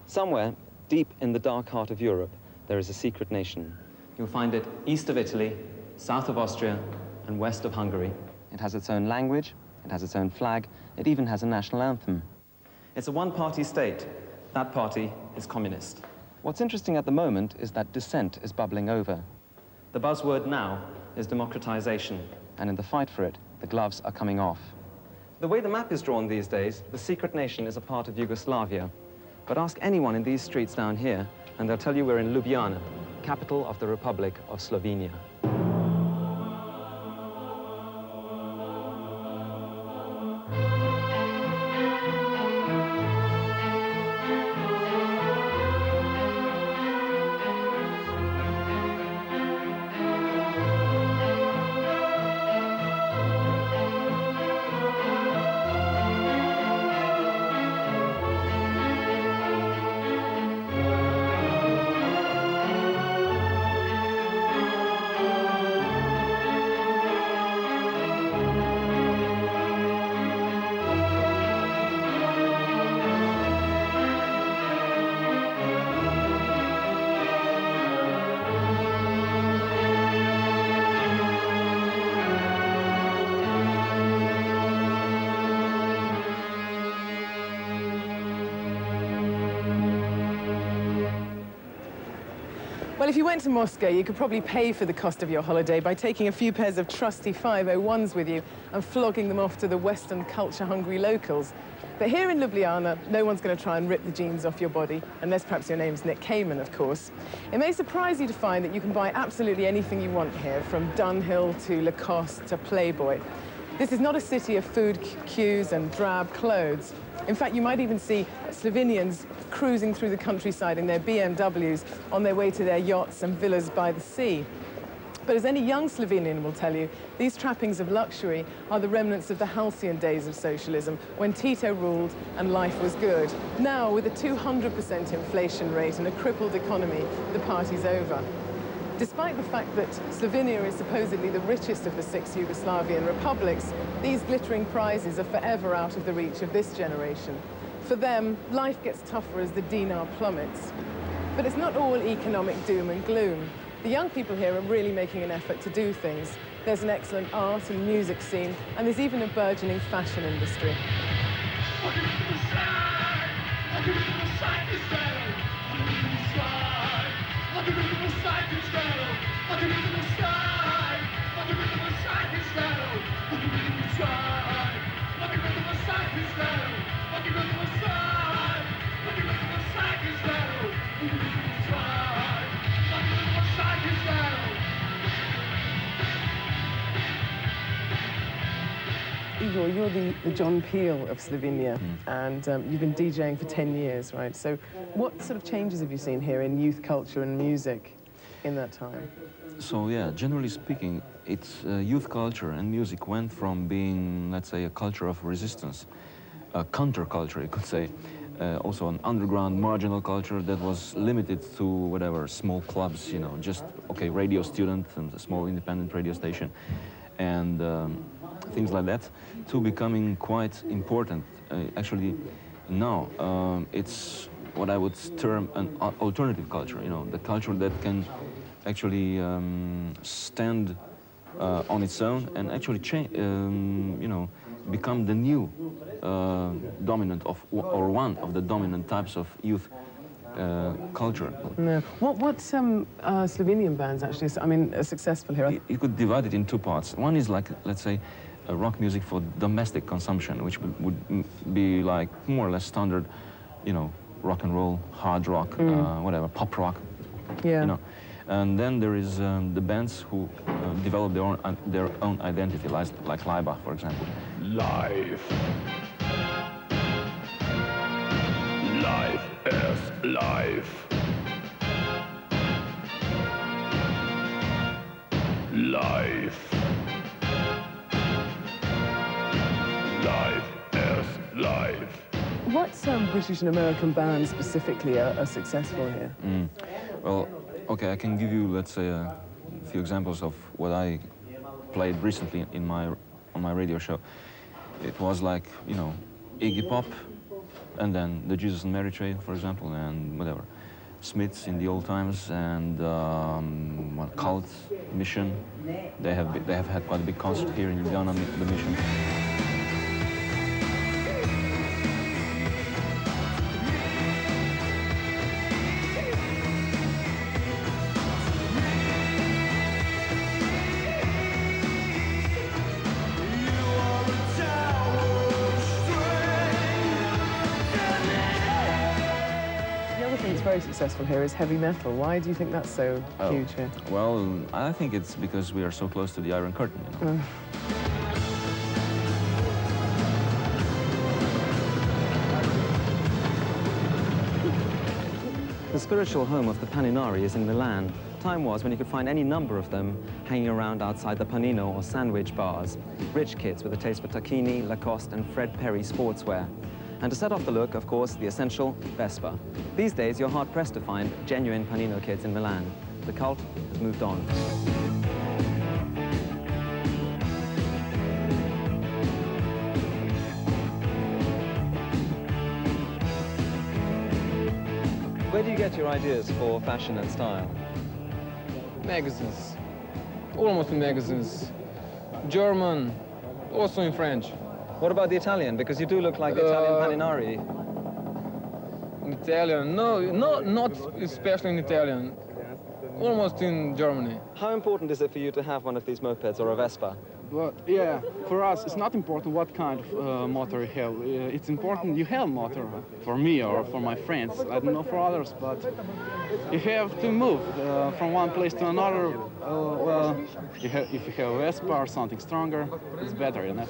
Somewhere, deep in the dark heart of Europe, there is a secret nation. You'll find it east of Italy, south of Austria, and west of Hungary. It has its own language, it has its own flag, it even has a national anthem. It's a one-party state. That party is communist. What's interesting at the moment is that dissent is bubbling over. The buzzword now is democratization, and in the fight for it, the gloves are coming off. The way the map is drawn these days, the secret nation is a part of Yugoslavia. But ask anyone in these streets down here, and they'll tell you we're in Ljubljana, capital of the Republic of Slovenia. Well, if you went to Moscow, you could probably pay for the cost of your holiday by taking a few pairs of trusty 501s with you and flogging them off to the Western culture-hungry locals. But here in Ljubljana, no one's going to try and rip the jeans off your body, unless perhaps your name's Nick Kamen, of course. It may surprise you to find that you can buy absolutely anything you want here, from Dunhill to Lacoste to Playboy. This is not a city of food queues and drab clothes. In fact, you might even see Slovenians cruising through the countryside in their BMWs on their way to their yachts and villas by the sea. But as any young Slovenian will tell you, these trappings of luxury are the remnants of the halcyon days of socialism, when Tito ruled and life was good. Now, with a 200% inflation rate and a crippled economy, the party's over. Despite the fact that Slovenia is supposedly the richest of the 6 Yugoslavian republics, these glittering prizes are forever out of the reach of this generation. For them, life gets tougher as the dinar plummets. But it's not all economic doom and gloom. The young people here are really making an effort to do things. There's an excellent art and music scene, and there's even a burgeoning fashion industry. Igor, you're the John Peel of Slovenia, and you've been DJing for 10 years, right? So what sort of changes have you seen here in youth culture and music in that time? So, yeah, generally speaking, it's youth culture and music went from being, let's say, a culture of resistance, a counterculture, you could say, also an underground marginal culture that was limited to whatever, small clubs, you know, just, okay, radio student and a small independent radio station, and things like that, to becoming quite important. Actually, now, it's what I would term an alternative culture, you know, the culture that can actually stand on its own and actually change, you know, become the new dominant of, or one of the dominant types of youth culture. No. What Slovenian bands actually, I mean, are successful here? You could divide it in two parts. One is like, let's say, rock music for domestic consumption, which would be like more or less standard, you know, rock and roll, hard rock, whatever, pop rock. Yeah. You know. And then there is the bands who develop their own identity, like Laibach, for example. Life. Life is life. Life. Life is life. What British and American bands specifically are successful here? Well, okay, I can give you, let's say, a few examples of what I played recently on my radio show. It was like, you know, Iggy Pop, and then the Jesus and Mary Chain, for example, and whatever. Smiths in the old times, and Cult, Mission. They have had quite a big concert here in Ljubljana, the Mission. It's very successful here is heavy metal. Why do you think that's so huge here? Well, I think it's because we are so close to the Iron Curtain, you know. The spiritual home of the Paninari is in Milan. Time was when you could find any number of them hanging around outside the panino or sandwich bars. Rich kids with a taste for tacchini, Lacoste and Fred Perry sportswear. And to set off the look, of course, the essential Vespa. These days, you're hard-pressed to find genuine panino kids in Milan. The cult has moved on. Where do you get your ideas for fashion and style? Magazines, almost in magazines. German, also in French. What about the Italian? Because you do look like the Italian Paninari. Italian, no, not especially in Italian. Almost in Germany. How important is it for you to have one of these mopeds or a Vespa? But yeah, for us, it's not important what kind of motor you have. It's important you have motor. For me or for my friends, I don't know for others, but you have to move from one place to another. Well, if you have a Vespa or something stronger, it's better, you know.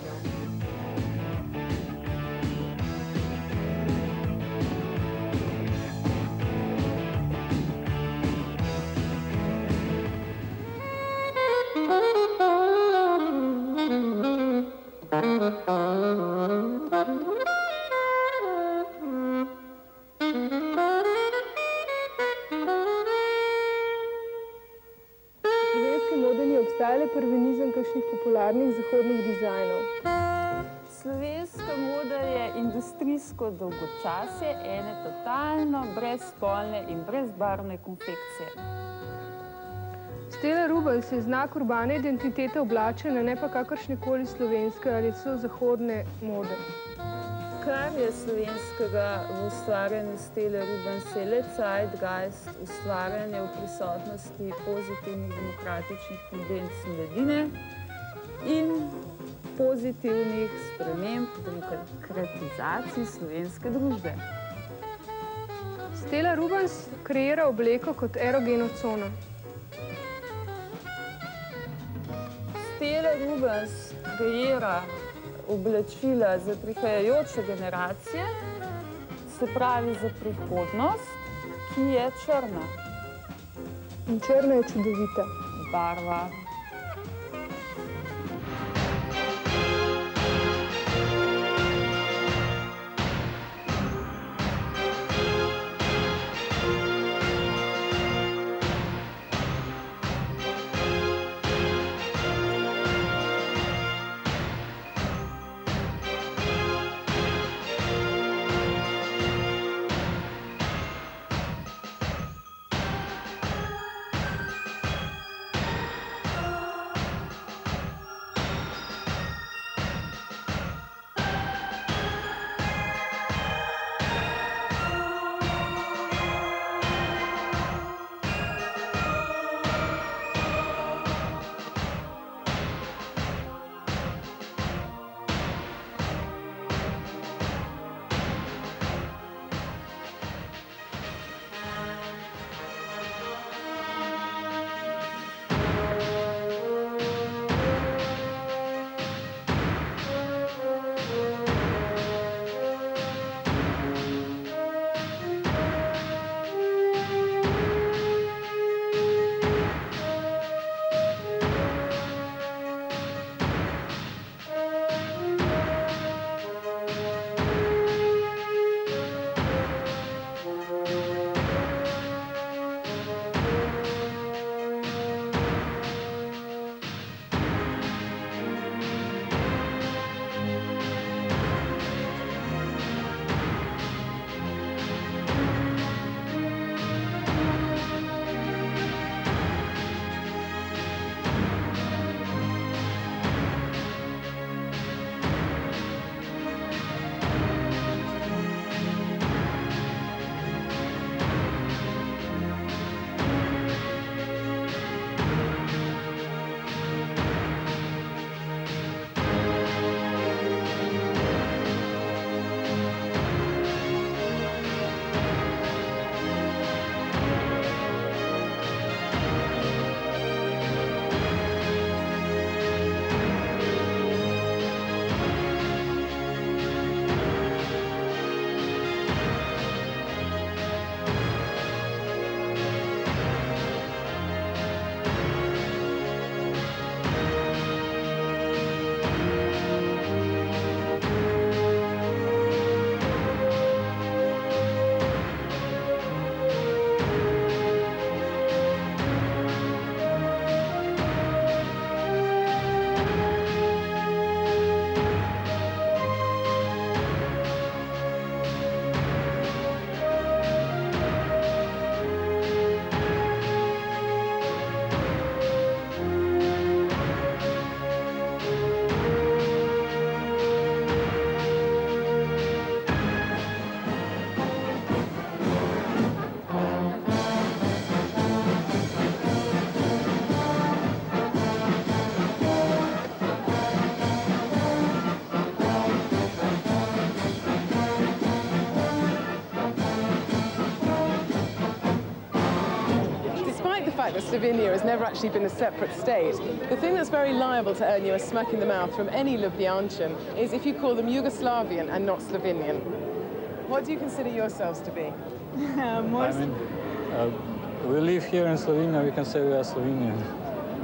obstajale prvenizem kakšnih popularnih zahodnih dizajnov? Slovenska moda je industrijsko dolgočasje, ene totalno brezspolne in brezbarvne konfekcije. Stela Rubens je znak urbane identitete oblačene, ne pa kakršnekoli slovenske ali so zahodne mode. Kar je slovenskega v ustvarjanju Stele Rubens je le zeitgeist, ustvarjanje v prisotnosti pozitivnih demokratičnih tendenc mladine in pozitivnih sprememb demokratizacij slovenske družbe. Stela Rubens kreira obleko kot erogeno cono. Stela Rubens kreira oblačila za prihajajoče generacije, se pravi za prihodnost, ki je črna. In črna je čudovita. Barva. that Slovenia has never actually been a separate state, the thing that's very liable to earn you a smack in the mouth from any Ljubljančan is if you call them Yugoslavian and not Slovenian. What do you consider yourselves to be? We live here in Slovenia, we can say we are Slovenian.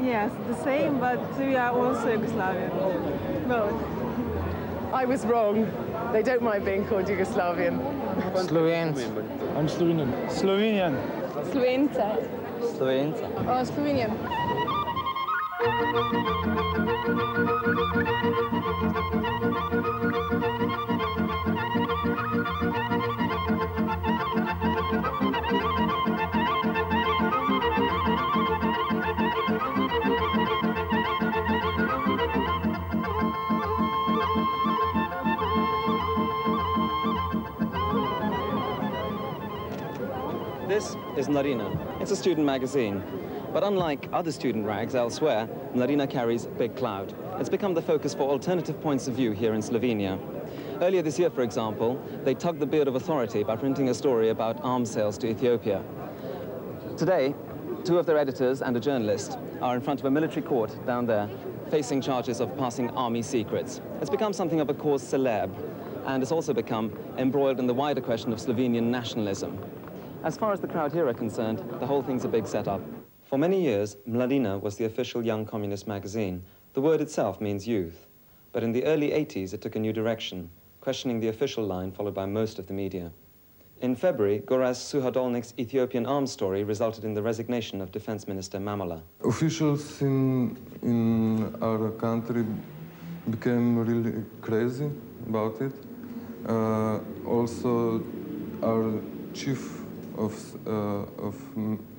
Yes, the same, but we are also Yugoslavian. Both. I was wrong. They don't mind being called Yugoslavian. Slovenc. I'm Slovenian. Slovenian. Slovenca. Slovenca. Slovenian. This is Mladina. It's a student magazine. But unlike other student rags elsewhere, Mladina carries Big Cloud. It's become the focus for alternative points of view here in Slovenia. Earlier this year, for example, they tugged the beard of authority by printing a story about arms sales to Ethiopia. Today, two of their editors and a journalist are in front of a military court down there, facing charges of passing army secrets. It's become something of a cause célèbre, and it's also become embroiled in the wider question of Slovenian nationalism. As far as the crowd here are concerned, the whole thing's a big setup. For many years, Mladina was the official young communist magazine. The word itself means youth. But in the early 80s, it took a new direction, questioning the official line followed by most of the media. In February, Goraz Suhadolnik's Ethiopian arms story resulted in the resignation of Defense Minister Mamola. Officials in our country became really crazy about it. Also, our chief of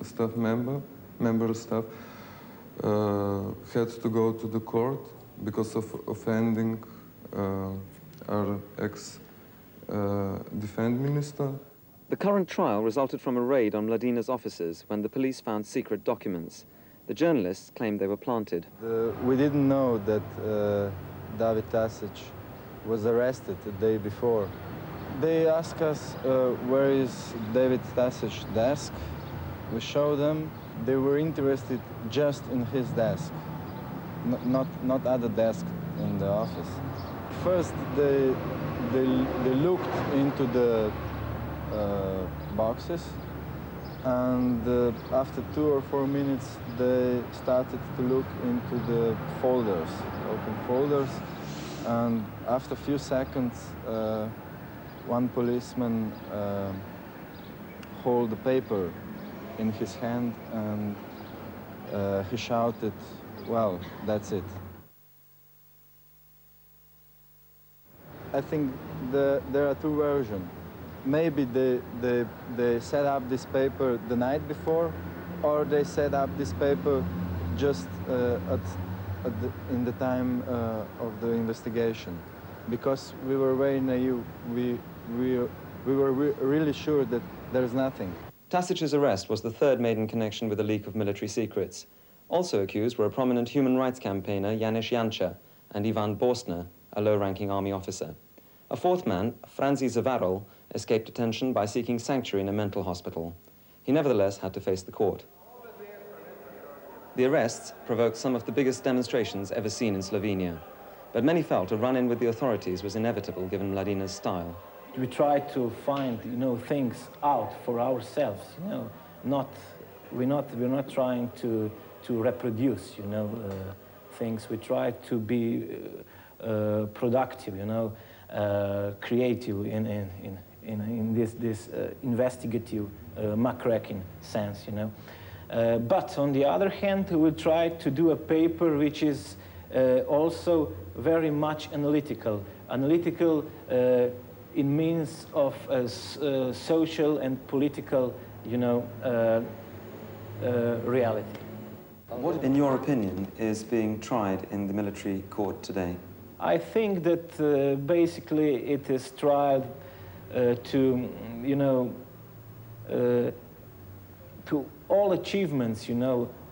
staff member staff had to go to the court because of offending our ex-defense minister. The current trial resulted from a raid on Mladina's offices when the police found secret documents. The journalists claimed they were planted. We didn't know that David Tasic was arrested the day before. They asked us where is David Tasic's desk. We showed them. They were interested just in his desk, not other desk in the office. First, they looked into the boxes, and after 2 or 4 minutes, they started to look into the folders, open folders, and after a few seconds, one policeman held the paper in his hand, and he shouted, "Well, that's it." I think there are two versions. Maybe they set up this paper the night before, or they set up this paper just in the time of the investigation. Because we were very naive, we were really sure that there's nothing. Tasic's arrest was the third made in connection with a leak of military secrets. Also accused were a prominent human rights campaigner, Janez Janša, and Ivan Borsner, a low-ranking army officer. A fourth man, Franzi Zavarol, escaped detention by seeking sanctuary in a mental hospital. He nevertheless had to face the court. The arrests provoked some of the biggest demonstrations ever seen in Slovenia. But many felt a run-in with the authorities was inevitable given Mladina's style. We try to find, things out for ourselves, We're not trying to reproduce, things. We try to be productive, creative in this investigative, muckraking sense, But on the other hand, we try to do a paper which is also very much analytical. Analytical in means of social and political, reality. What, in your opinion, is being tried in the military court today? I think that basically it is tried to all achievements,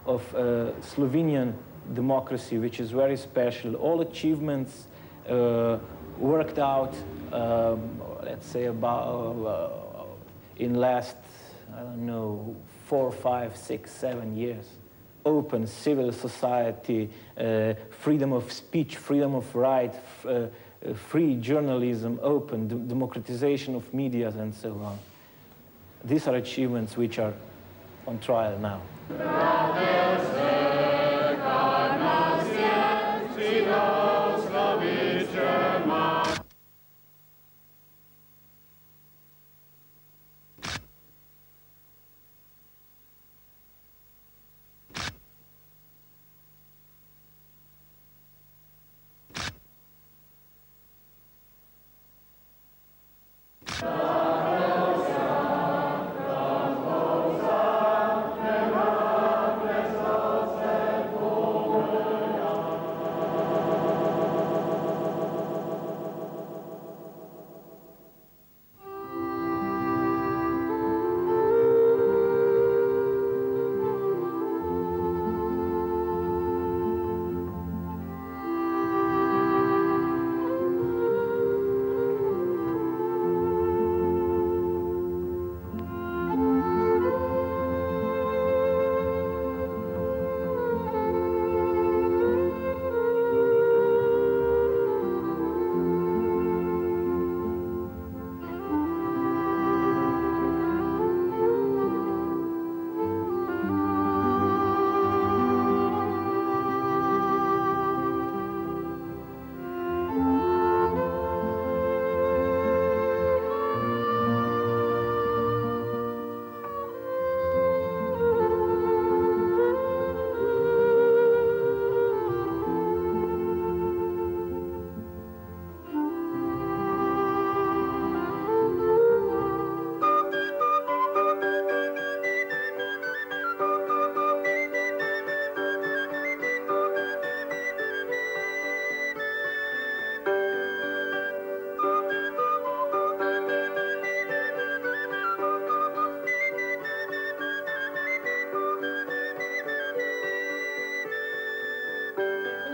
of Slovenian democracy, which is very special. All achievements worked out, let's say, about in last I don't know, 4, 5, 6, 7 years. Open civil society, freedom of speech, freedom of right, free journalism, open, democratization of media, and so on. These are achievements which are on trial now.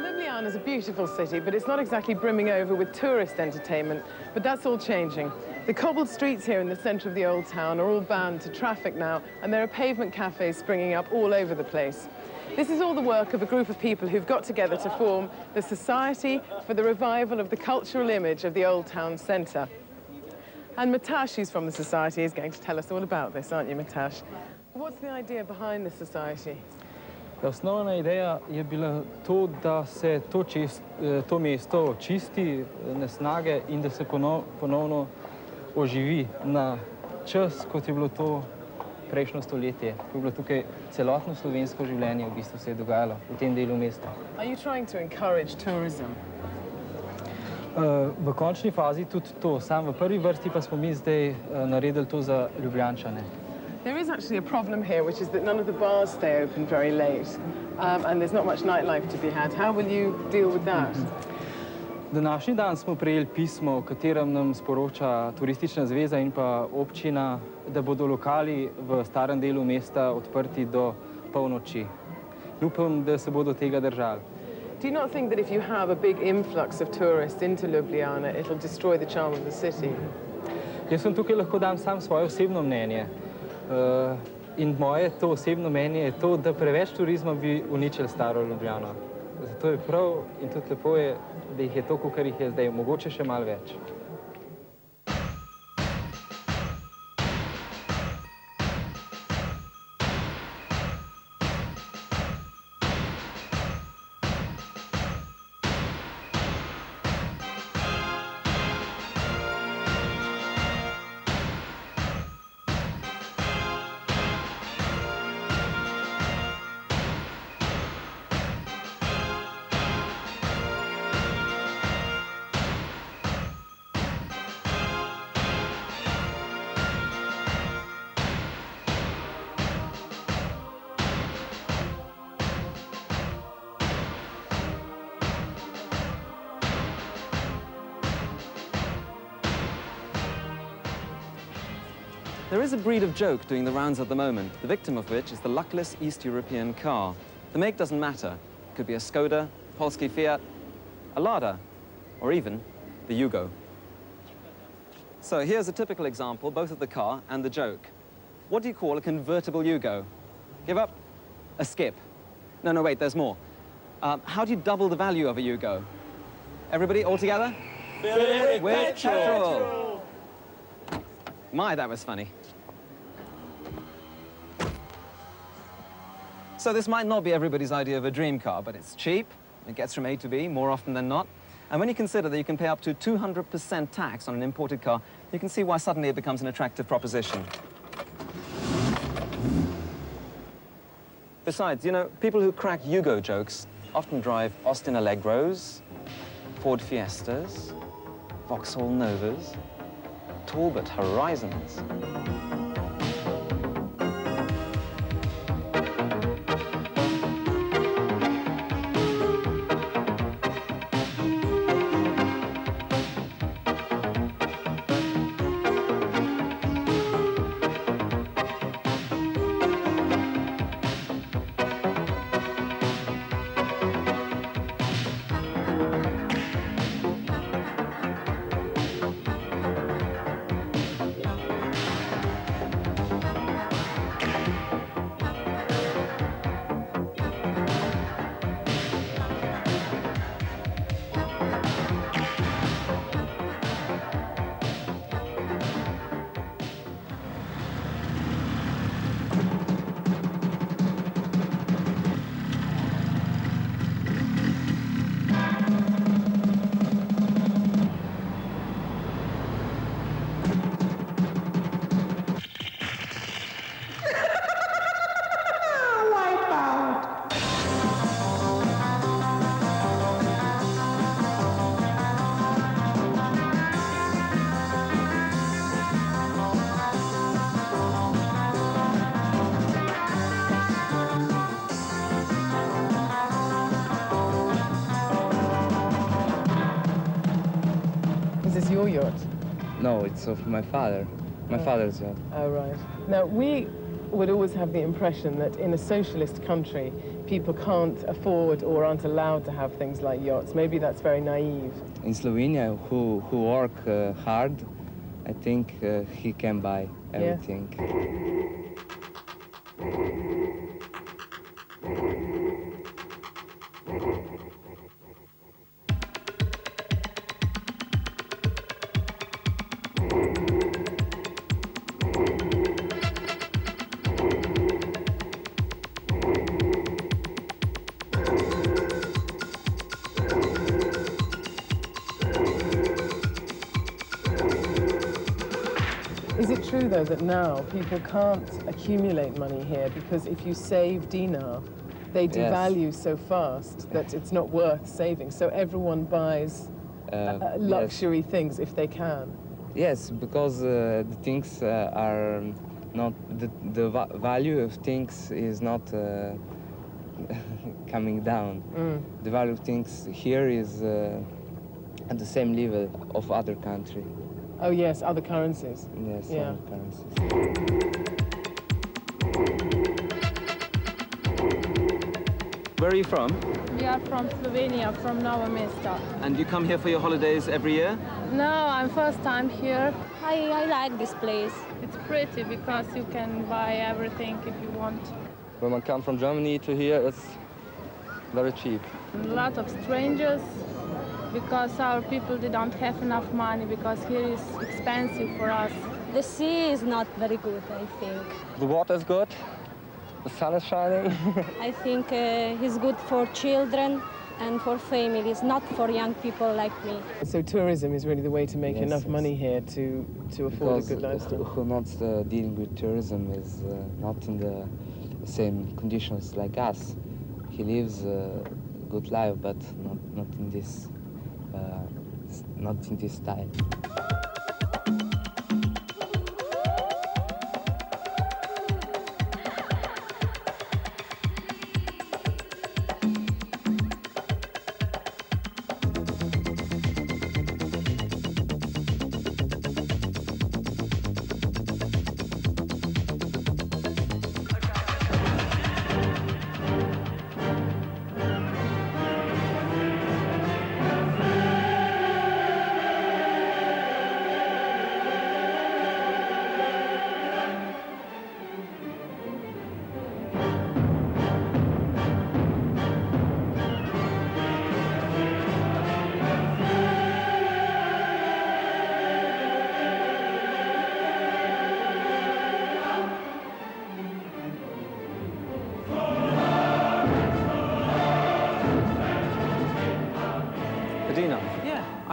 Ljubljana is a beautiful city, but it's not exactly brimming over with tourist entertainment. But that's all changing. The cobbled streets here in the centre of the old town are all bound to traffic now, and there are pavement cafes springing up all over the place. This is all the work of a group of people who've got together to form the Society for the Revival of the Cultural Image of the Old Town Centre. And Matash, who's from the Society, is going to tell us all about this, aren't you, Matash? What's the idea behind the Society? Osnovna ideja je bila to, da se to mesto čisti, nesnage in da se ponovno oživi na čas, kot je bilo to prejšnjo stoletje. Ko je bilo tukaj celotno slovensko življenje, v bistvu se je dogajalo v tem delu mesta. Are you trying to encourage tourism? V končni fazi tudi to. Sam v prvi vrsti pa smo mi zdaj naredili to za Ljubljančane. There is actually a problem here, which is that none of the bars stay open very late, and there's not much nightlife to be had. How will you deal with that? Današnji dan smo prejeli pismo, v katerem nam sporoča Turistična zveza in pa občina, da bodo lokali v starem delu mesta odprti do polnoči. Upam, da se bodo tega držali. Do you not think that if you have a big influx of tourists into Ljubljana, it'll destroy the charm of the city? Jaz sem tukaj lahko dam sam svoje osebno mnenje. In moje to osebno mnenje je to, da preveč turizma bi uničili staro Ljubljano. Zato je prav in tudi lepo je, da jih je toliko, kar jih je zdaj, mogoče še malo več. There is a breed of joke doing the rounds at the moment, the victim of which is the luckless East European car. The make doesn't matter. It could be a Skoda, Polski Fiat, a Lada, or even the Yugo. So here's a typical example, both of the car and the joke. What do you call a convertible Yugo? Give up? A skip. No, no, wait, there's more. How do you double the value of a Yugo? Everybody, all together? Fill it with petrol. My, that was funny. So this might not be everybody's idea of a dream car, but it's cheap. It gets from A to B more often than not. And when you consider that you can pay up to 200% tax on an imported car, you can see why suddenly it becomes an attractive proposition. Besides, you know, people who crack Yugo jokes often drive Austin Allegros, Ford Fiestas, Vauxhall Novas, Talbot Horizons. Is this your yacht? No, it's of my father. My father's yacht. Oh, right. Now, we would always have the impression that in a socialist country, people can't afford or aren't allowed to have things like yachts. Maybe that's very naive. In Slovenia, who work hard, I think he can buy everything. Is it true, though, that now people can't accumulate money here because if you save dinar, they devalue so fast that it's not worth saving? So everyone buys luxury things if they can. Yes, because the things are not, the value of things is not coming down. The value of things here is at the same level of other countries. Oh, yes, other currencies. Yes, yeah. other currencies. Where are you from? We are from Slovenia, from Novo Mesto. And you come here for your holidays every year? No, I'm first time here. I like this place. It's pretty because you can buy everything if you want. When I come from Germany to here, it's very cheap. A lot of strangers because our people, they don't have enough money because here is expensive for us. The sea is not very good, I think. The water is good. The sun is shining. I think it's good for children and for families, not for young people like me. So tourism is really the way to make enough money here to afford a good lifestyle. Who not dealing with tourism is not in the same conditions like us. He lives a good life, but not in this style.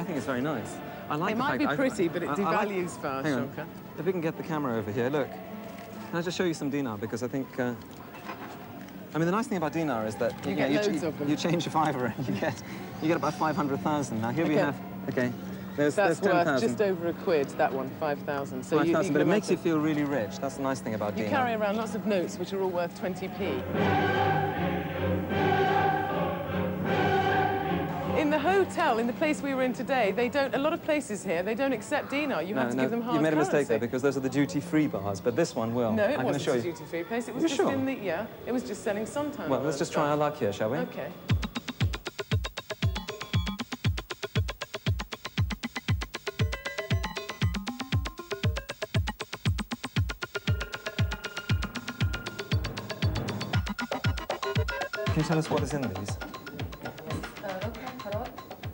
think it's very nice. I like it the might fact be pretty, but it devalues fast, hang on. Shonka. If we can get the camera over here, look. Can I just show you some dinar? Because I think, I mean, the nice thing about dinar is that you get loads of them. You change a fiver and you get about 500,000. Now here we have, there's That's 10,000. worth just over £1, that one, 5,000. So 5,000, but it makes you feel really rich. That's the nice thing about dinar. You carry around lots of notes, which are all worth 20p. In the hotel, in the place we were in today, they don't, a lot of places here, they don't accept dinar. You have to give them hard You made a currency. mistake there, because those are the duty-free bars, but this one will. No, it I'm wasn't show a you. duty-free place. It was You just sure? in the, it was just selling suntan. Well, let's just try our luck here, shall we? Okay. Can you tell us what is in these?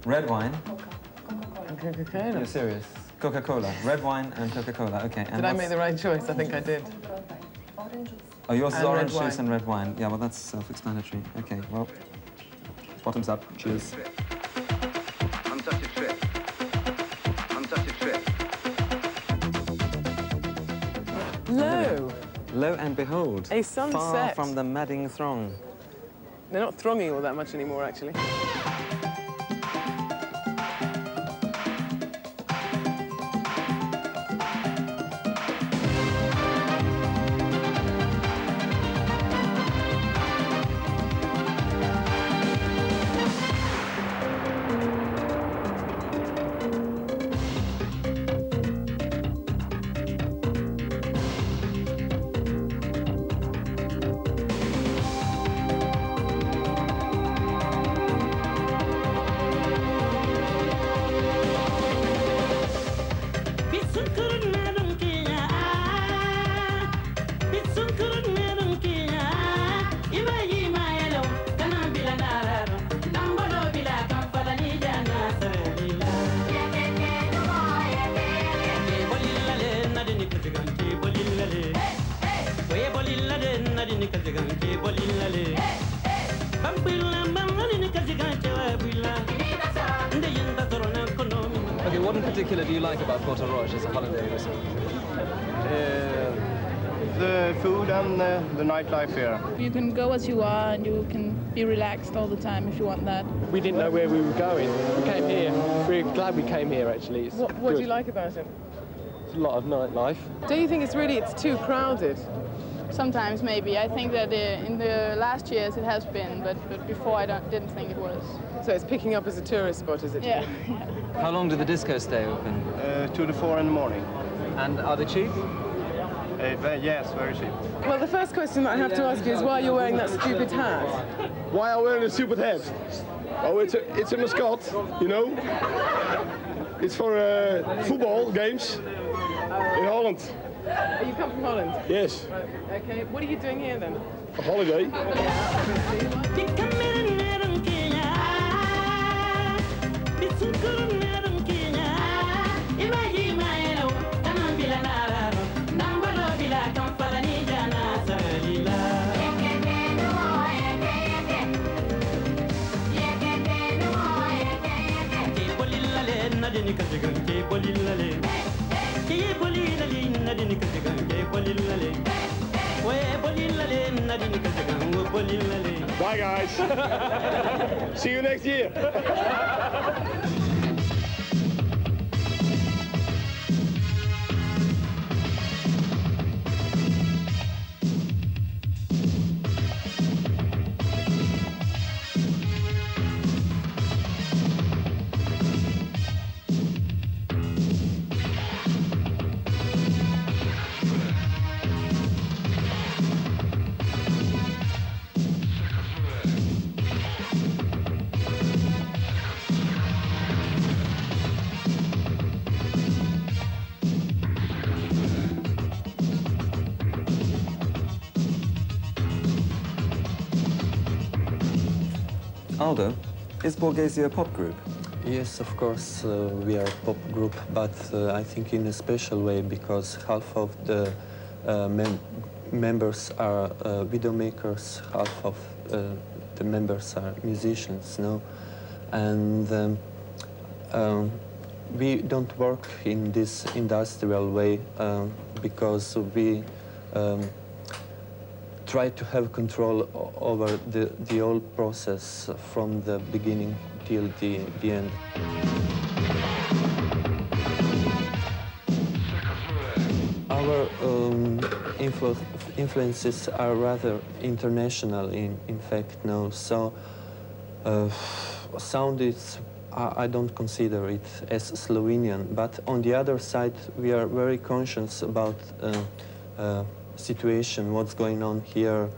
Red wine. Coca-Cola. You're serious? Coca-Cola. Red wine and Coca-Cola. Okay. And did I make the right choice? I think I did. Oh, yours is And orange red juice wine. and red wine. Yeah, well, that's self-explanatory. Okay, well, bottoms up. Cheers. Lo! Lo and behold. A sunset. Far from the madding throng. They're not thronging all that much anymore, actually. Okay, what in particular do you like about Porto Roche as a holiday resort? The food and the nightlife here. You can go as you are and you can be relaxed all the time if you want that. We didn't know where we were going. We came here. We're glad we came here, actually. It's What do you like about it? It's a lot of nightlife. Do you think it's too crowded? Sometimes, maybe. I think that in the last years it has been, but before I didn't think it was. So it's picking up as a tourist spot, is it? Yeah. How long do the discos stay open? 2 to 4 in the morning. And are they cheap? Yes, very cheap. Well, the first question that I have to ask you is why you're wearing that stupid hat. Why are we wearing a stupid hat? Oh, it's a mascot, you know. It's for football games in Holland. Oh, you come from Holland? Yes. Right, okay, what are you doing here then? A holiday. Bye guys. See you next year. Aldo, is Borghesia a pop group? Yes, of course, we are a pop group, but I think in a special way because half of the members are widowmakers, half of the members are musicians, no? And we don't work in this industrial way because we try to have control over the whole process from the beginning till the end. Our influences are rather international, in fact, now. So sound is, I don't consider it as Slovenian, but on the other side, we are very conscious about situation, what's going on here,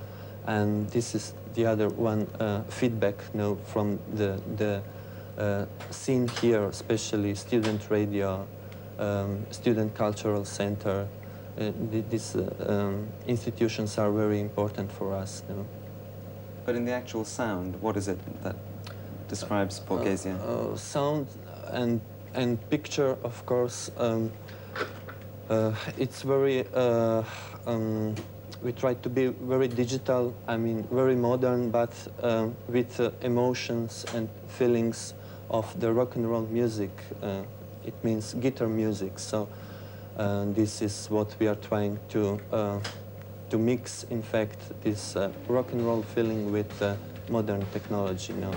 and this is the other one feedback now from the scene here, especially student radio, student cultural center. These institutions are very important for us now. But in the actual sound, what is it that describes Borghesia? Sound and picture, of course. It's very. We try to be very digital. I mean, very modern, but with emotions and feelings of the rock and roll music. It means guitar music. So this is what we are trying to mix. In fact, this rock and roll feeling with modern technology now.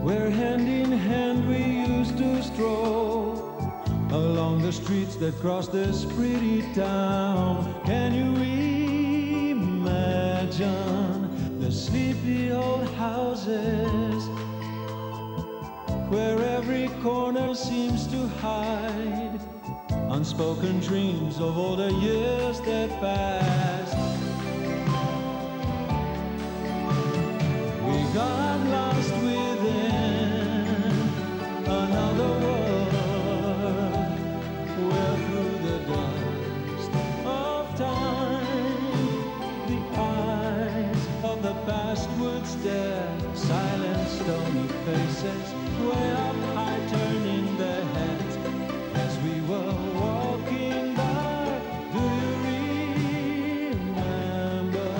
Where hand in hand we used to stroll along the streets that cross this pretty town. Can you imagine the sleepy old houses where every corner seems to hide unspoken dreams of all the years that passed? We got lost within another world, where through the dust of time the eyes of the past would stare, silent stony faces way up high turning their heads as we were walking by. Do you remember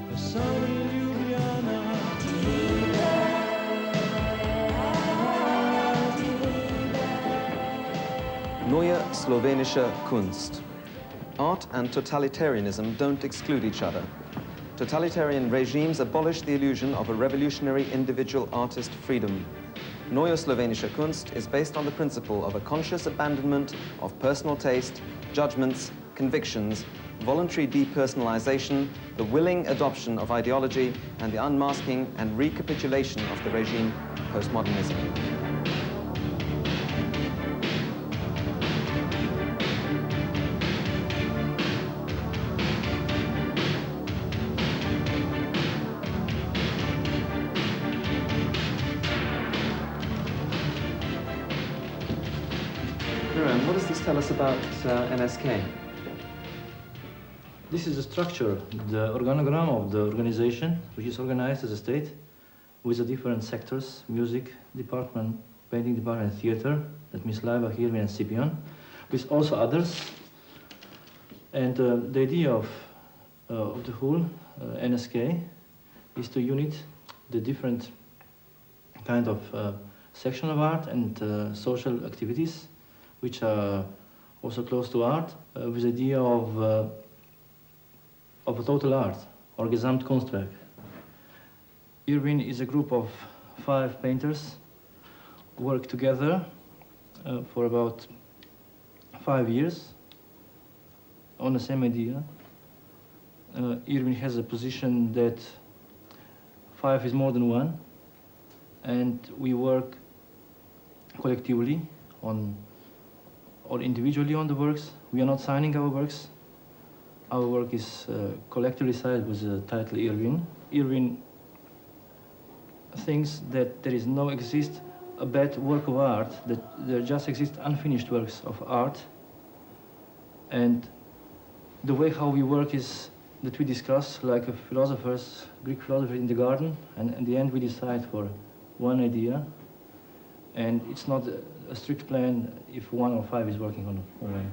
the sunny Ljubljana? Neue slowenische Kunst. Art and totalitarianism don't exclude each other. Totalitarian regimes abolish the illusion of a revolutionary individual artist freedom. Neue slowenische Kunst is based on the principle of a conscious abandonment of personal taste, judgments, convictions, voluntary depersonalization, the willing adoption of ideology, and the unmasking and recapitulation of the regime postmodernism. What does this tell us about NSK? This is the structure, the organogram of the organization, which is organized as a state with the different sectors: music department, painting department, and theater. That means Laibach, Irvin, and Scipion, with also others. And the idea of the whole NSK is to unite the different kind of section of art and social activities, which are also close to art, with the idea of a total art, or Gesamtkunstwerk. Irving is a group of 5 painters who work together for about 5 years on the same idea. Irving has a position that 5 is more than 1, and we work collectively on, or individually on the works. We are not signing our works. Our work is collectively signed with the title Irving. Irving thinks that there is no a bad work of art, that there just exist unfinished works of art. And the way how we work is that we discuss like philosophers, Greek philosophers in the garden, and in the end we decide for one idea. And it's not a strict plan if 1 or 5 is working on one.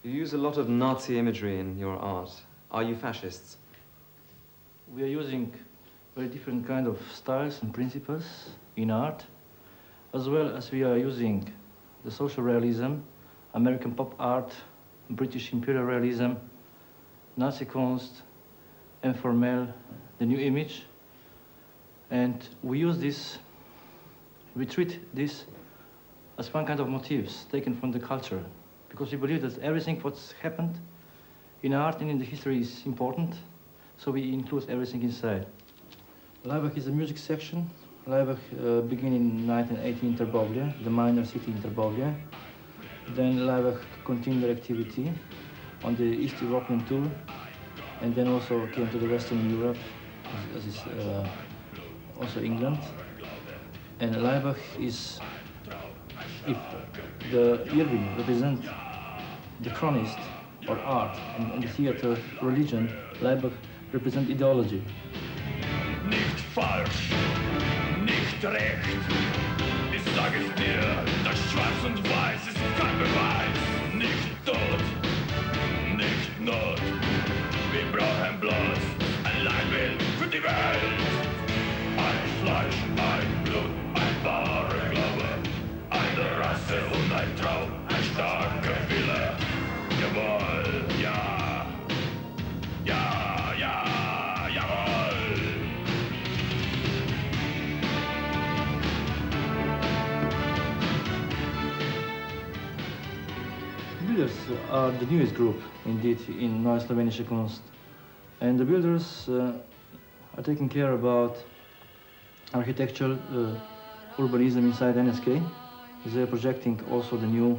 You use a lot of Nazi imagery in your art. Are you fascists? We are using very different kind of styles and principles in art, as well as we are using the social realism, American pop art, British imperial realism, Nazi Kunst, informel, the new image. And we use this, we treat this as one kind of motifs taken from the culture, because we believe that everything what's happened in art and in the history is important, so we include everything inside. Laibach is a music section. Laibach began in 1918 in Trbovlje, the minor city in Trbovlje. Then Laibach continued their activity on the East European tour, and then also came to the Western Europe, as is also England. And Laibach is, if the Irving represents the chronist or art, and the theater religion, Laibach represents ideology. Nicht falsch, nicht recht. Ich sag es dir, das Schwarz und Weiß ist kein Beweis. Nicht Tod, nicht Not. Wir brauchen bloß ein Leitbild für die Welt. Ein Fleisch, ein Blut, ein wahrer Glaube. Eine Rasse und ein Traum, ein starker Wille. Jawohl, ja, ja, ja, jawohl. Builders are the newest group, indeed, in Neue Slowenische Kunst. And the builders are taking care about architectural urbanism inside NSK. They are projecting also the new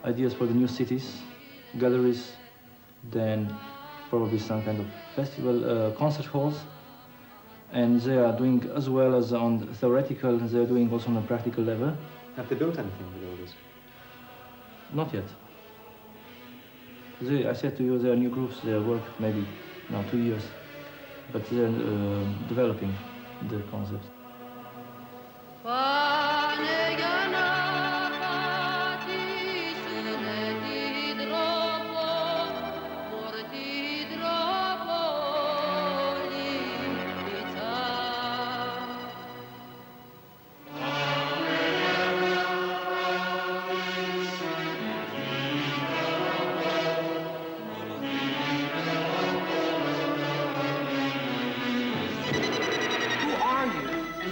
ideas for the new cities, galleries, then probably some kind of festival, concert halls. And they are doing, as well as on the theoretical, they are doing also on a practical level. Have they built anything with all this? Not yet. I said to you, there are new groups, they work maybe now 2 years, but they're developing the concept.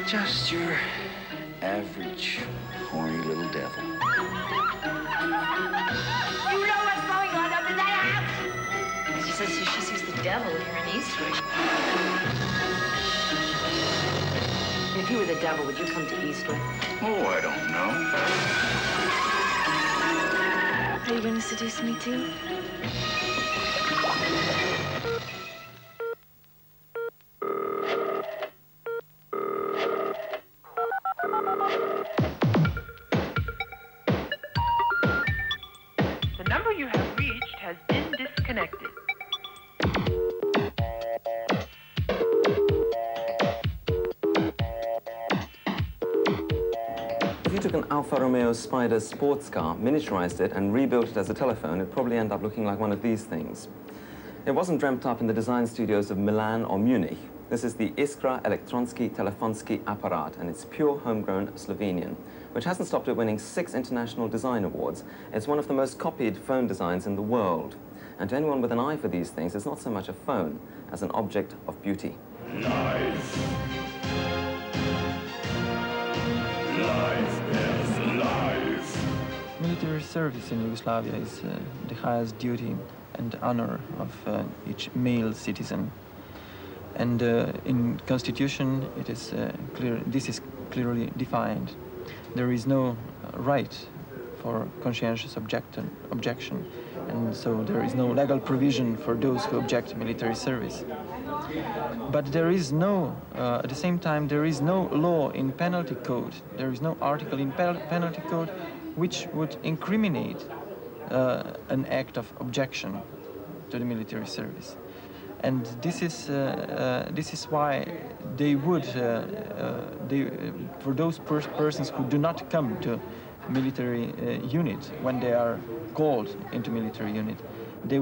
Just your average horny little devil. You know what's going on under that house? She says she sees the devil here in Eastwick. If you were the devil, would you come to Eastwick? Oh, I don't know. Are you going to seduce me too? The number you have reached has been disconnected. If you took an Alfa Romeo Spider sports car, miniaturized it, and rebuilt it as a telephone, it'd probably end up looking like one of these things. It wasn't dreamt up in the design studios of Milan or Munich. This is the Iskra Elektronski Telefonski Apparat, and it's pure homegrown Slovenian, which hasn't stopped it winning 6 international design awards. It's one of the most copied phone designs in the world. And to anyone with an eye for these things, it's not so much a phone as an object of beauty. Life. Life is life. Military service in Yugoslavia is the highest duty and honor of each male citizen. And in Constitution, it is clear. This is clearly defined. There is no right for conscientious objection, and so there is no legal provision for those who object to military service. But there is no, at the same time, there is no law in penalty code. There is no article in penalty code which would incriminate an act of objection to the military service. And this is why they would, for those persons who do not come to military unit when they are called into military unit, the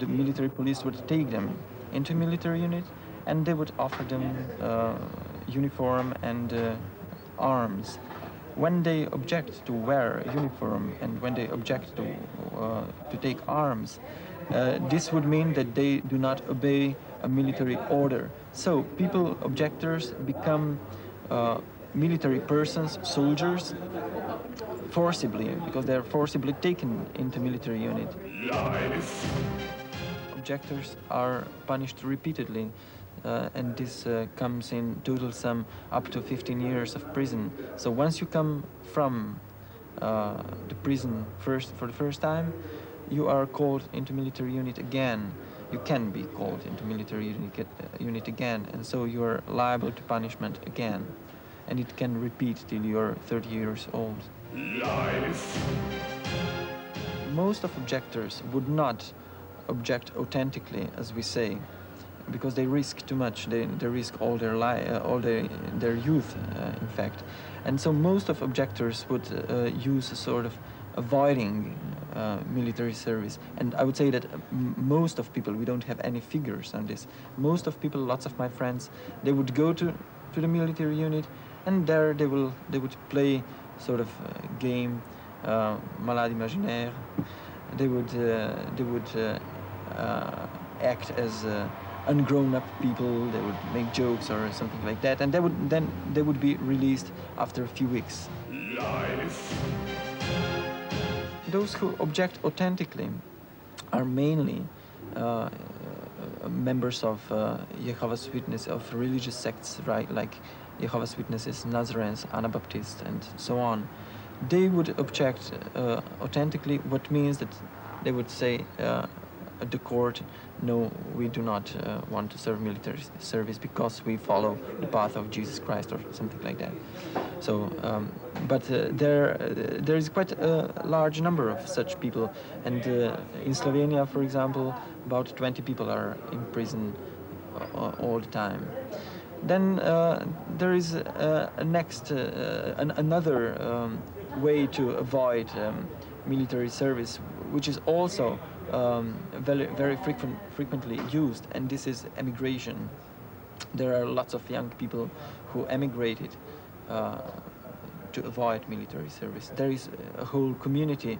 military police would take them into military unit, and they would offer them uniform and arms. When they object to wear uniform and when they object to take arms, this would mean that they do not obey a military order. So objectors become military persons, soldiers, forcibly, because they are forcibly taken into military unit. Life. Objectors are punished repeatedly, and this comes in total sum up to 15 years of prison. So once you come from the prison for the first time, you are called into military unit again. You can be called into military unit again, and so you are liable to punishment again. And it can repeat till you're 30 years old. Life. Most of objectors would not object authentically, as we say, because they risk too much. They risk all their youth, in fact. And so most of objectors would use a sort of avoiding military service. And I would say that most of people, we don't have any figures on this, most of people, lots of my friends, they would go to the military unit, and there they would play sort of game, malade imaginaire. They would act as ungrown-up people. They would make jokes or something like that, and they would be released after a few weeks. Life. Those who object authentically are mainly members of Jehovah's Witnesses, of religious sects, right, like Jehovah's Witnesses, Nazarenes, Anabaptists, and so on. They would object authentically, what means that they would say at the court, no, we do not want to serve military service because we follow the path of Jesus Christ, or something like that. So, but there is quite a large number of such people, and in Slovenia, for example, about 20 people are in prison all the time. Then there is another way to avoid military service, which is also very frequently used, and this is emigration. There are lots of young people who emigrated to avoid military service. There is a whole community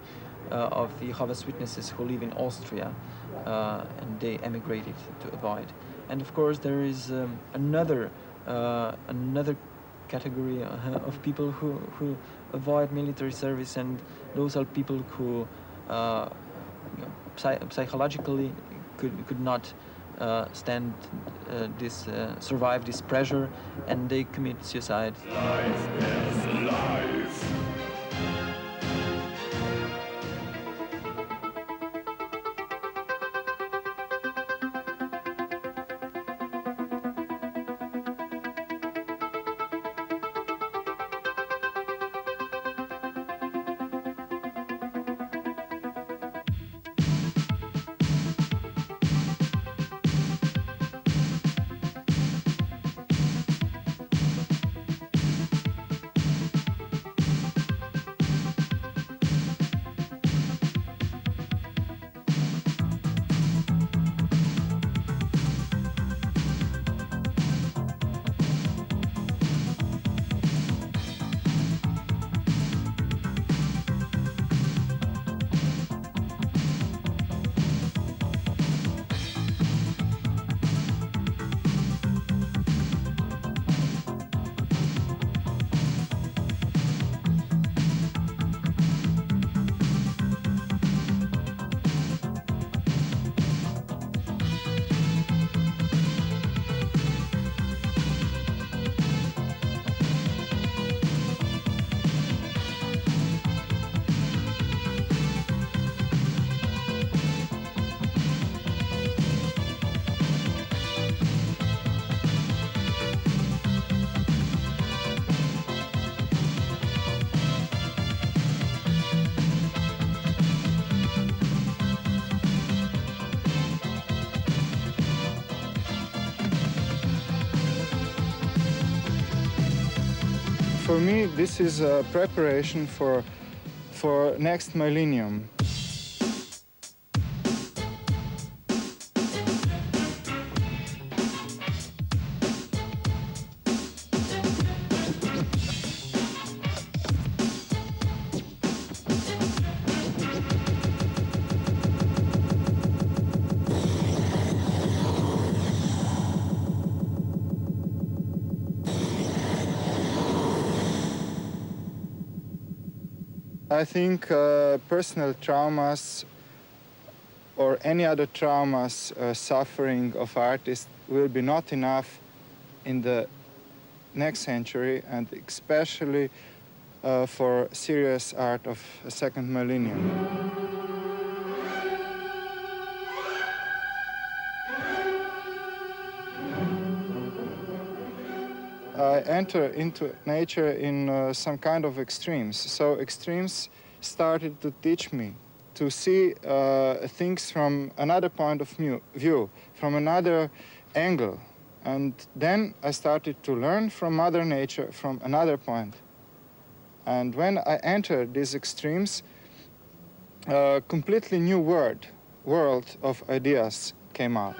of Jehovah's Witnesses who live in Austria, and they emigrated to avoid. And of course, there is another category of people who avoid military service, and those are people who psychologically could not survive this pressure, and they commit suicide. Life is life. For me, this is a preparation for next millennium. I think personal traumas or any other traumas, suffering of artists will be not enough in the next century, and especially for serious art of a second millennium. I enter into nature in some kind of extremes. So extremes started to teach me to see things from another point of view, from another angle. And then I started to learn from Mother Nature from another point. And when I entered these extremes, a completely new world of ideas came out.